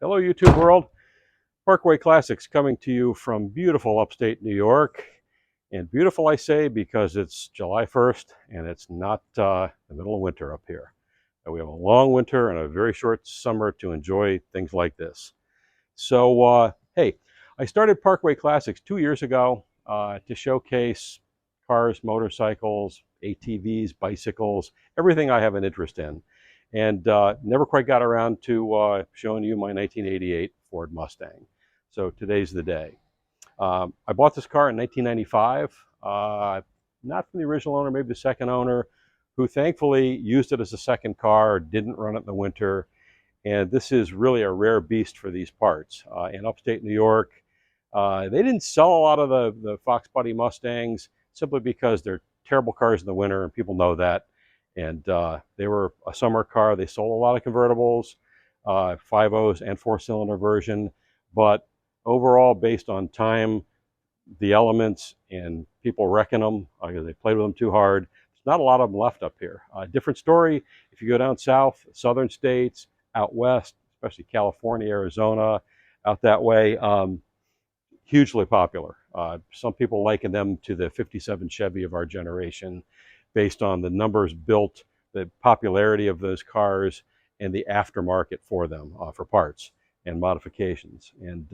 Hello, YouTube world. Parkway Classics coming to you from beautiful upstate New York. And beautiful, I say, because it's July 1st and it's not the middle of winter up here. We have a long winter and a very short summer to enjoy things like this. So, hey, I started Parkway Classics 2 years ago to showcase cars, motorcycles, ATVs, bicycles, everything I have an interest in. And never quite got around to showing you my 1988 Ford Mustang. So today's the day. I bought this car in 1995, not from the original owner, maybe the second owner, who thankfully used it as a second car, didn't run it in the winter. And this is really a rare beast for these parts. In upstate New York, they didn't sell a lot of the Fox Body Mustangs simply because they're terrible cars in the winter, and people know that. And they were a summer car. They sold a lot of convertibles, 5.0s and four-cylinder version. But overall, based on time, the elements, and people wrecking them because they played with them too hard, there's not a lot of them left up here. Different story if you go down south, southern states, out west, especially California, Arizona, out that way. Hugely popular. Some people liken them to the 57 Chevy of our generation based on the numbers built, the popularity of those cars, and the aftermarket for them, for parts and modifications. And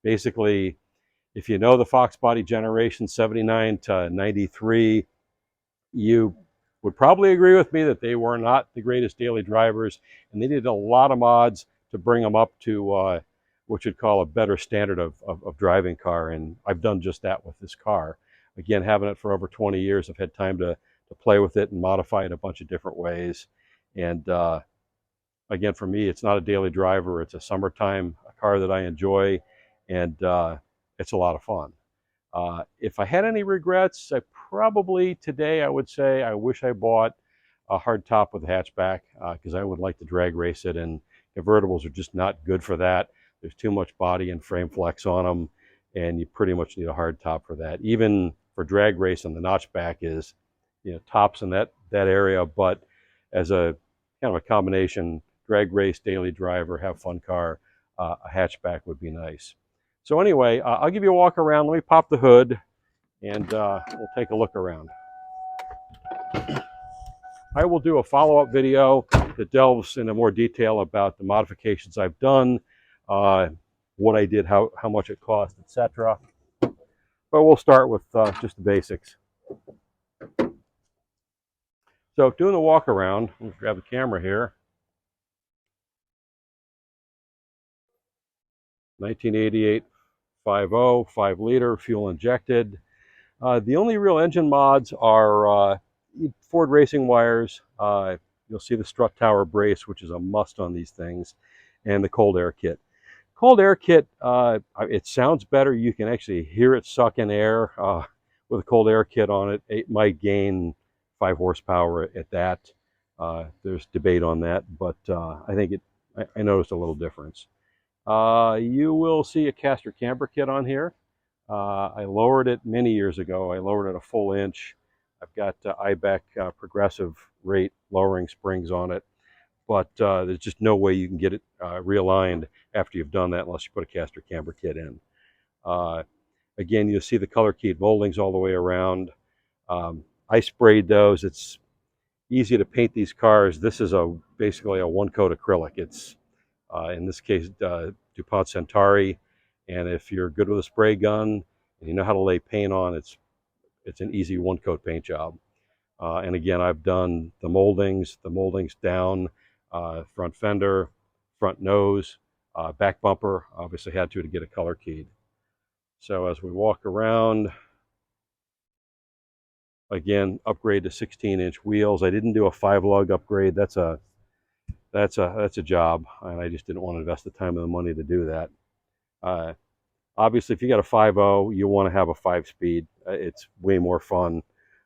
basically, if you know the Fox Body generation, 79 to 93, you would probably agree with me that they were not the greatest daily drivers, and they needed a lot of mods to bring them up to what you'd call a better standard of driving car. And I've done just that with this car. Again, having it for over 20 years, I've had time to play with it and modify it a bunch of different ways. And again, for me, it's not a daily driver. It's a summertime car that I enjoy, and it's a lot of fun. If I had any regrets, I probably today I would say I wish I bought a hard top with a hatchback because I would like to drag race it, and convertibles are just not good for that. There's too much body and frame flex on them, and you pretty much need a hard top for that. Even for drag racing, the notchback is, tops in that area, but as a kind of a combination drag race, daily driver, have fun car, a hatchback would be nice. So anyway, I'll give you a walk around. Let me pop the hood, and we'll take a look around. I will do a follow-up video that delves into more detail about the modifications I've done, what I did, how much it cost, etc. But we'll start with just the basics. So doing the walk around, let me grab the camera here. 1988 5.0, 5-liter, fuel injected. The only real engine mods are Ford racing wires. You'll see the strut tower brace, which is a must on these things, and the cold air kit. Cold air kit, it sounds better. You can actually hear it suck in air with a cold air kit on it. It might gain 5 horsepower at that. There's debate on that, but I think I noticed a little difference. You will see a caster camber kit on here. I lowered it many years ago. I lowered it a full inch. I've got IBEC progressive rate lowering springs on it, but there's just no way you can get it realigned after you've done that unless you put a caster camber kit in. Again, you'll see the color keyed moldings all the way around. I sprayed those. It's easy to paint these cars. This is basically a one-coat acrylic. It's in this case DuPont Centauri, and if you're good with a spray gun and you know how to lay paint on, it's an easy one-coat paint job. And again, I've done the moldings down, front fender, front nose, back bumper. Obviously had to get it color keyed. So as we walk around, again, upgrade to 16-inch wheels. I didn't do a 5-lug upgrade. That's a job, and I just didn't want to invest the time and the money to do that. Obviously, if you got a 5.0, you want to have a 5-speed. It's way more fun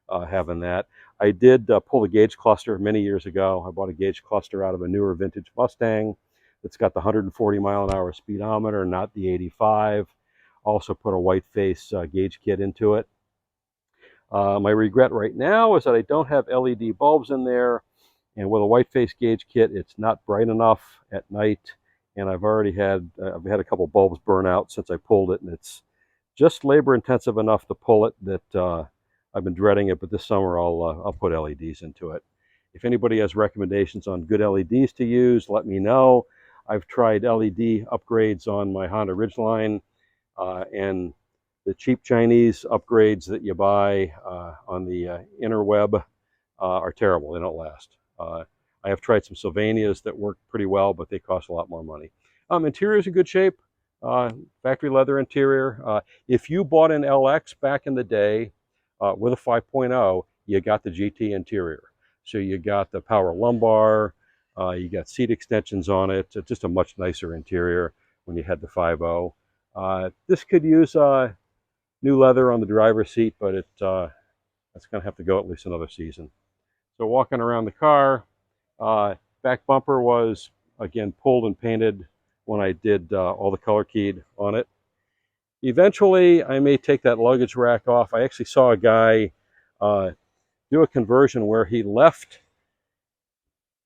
having that. I did pull the gauge cluster many years ago. I bought a gauge cluster out of a newer vintage Mustang that's got the 140-mile-an-hour speedometer, not the 85. Also put a white face gauge kit into it. My regret right now is that I don't have LED bulbs in there. And with a white face gauge kit, it's not bright enough at night, and I've had a couple bulbs burn out since I pulled it, and it's just labor intensive enough to pull it that I've been dreading it. But this summer I'll put LEDs into it. If anybody has recommendations on good LEDs to use, let me know. I've tried LED upgrades on my Honda Ridgeline, and the cheap Chinese upgrades that you buy on the interweb are terrible. They don't last. I have tried some Sylvanias that work pretty well, but they cost a lot more money. Interior's in good shape. Factory leather interior. If you bought an LX back in the day with a 5.0, you got the GT interior. So you got the power lumbar, you got seat extensions on it. It's just a much nicer interior when you had the 5.0. This could use new leather on the driver's seat, but that's going to have to go at least another season. So walking around the car, back bumper was, again, pulled and painted when I did all the color keyed on it. Eventually, I may take that luggage rack off. I actually saw a guy do a conversion where he left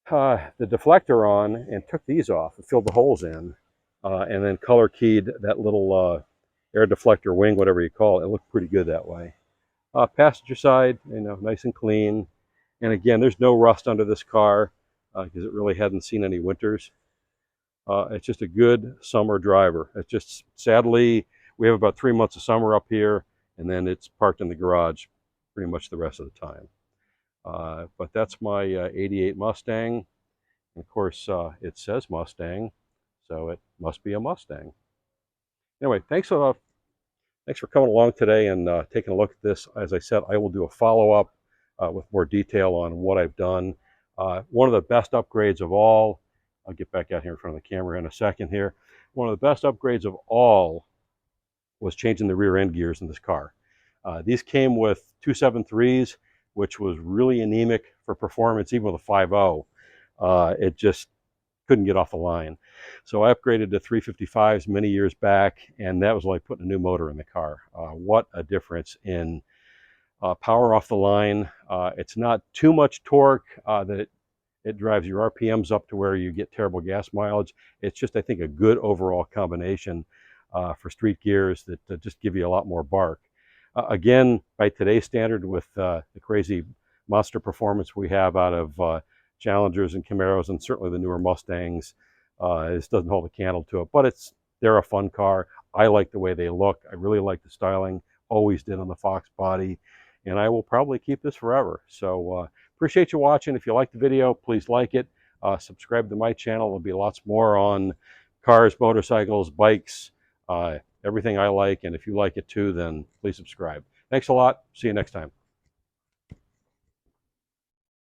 the deflector on and took these off and filled the holes in, and then color keyed that little air deflector wing, whatever you call it. It looked pretty good that way. Passenger side, nice and clean. And again, there's no rust under this car because it really hadn't seen any winters. It's just a good summer driver. It's just, sadly, we have about 3 months of summer up here, and then it's parked in the garage pretty much the rest of the time. But that's my 88 Mustang. And of course, it says Mustang, so it must be a Mustang. Anyway, thanks for coming along today and taking a look at this. As I said, I will do a follow-up with more detail on what I've done. One of the best upgrades of all, I'll get back out here in front of the camera in a second here. One of the best upgrades of all was changing the rear end gears in this car. These came with 273s, which was really anemic for performance, even with a 5.0. It just couldn't get off the line. So I upgraded to 355s many years back, and that was like putting a new motor in the car. What a difference in power off the line. It's not too much torque that it drives your RPMs up to where you get terrible gas mileage. It's just, I think, a good overall combination for street gears that just give you a lot more bark. Again, by today's standard, with the crazy monster performance we have out of Challengers and Camaros, and certainly the newer Mustangs, this doesn't hold a candle to it. But they're a fun car. I like the way they look. I really like the styling. Always did on the Fox body. And I will probably keep this forever. So appreciate you watching. If you like the video, please like it. Subscribe to my channel. There'll be lots more on cars, motorcycles, bikes, everything I like. And if you like it too, then please subscribe. Thanks a lot. See you next time.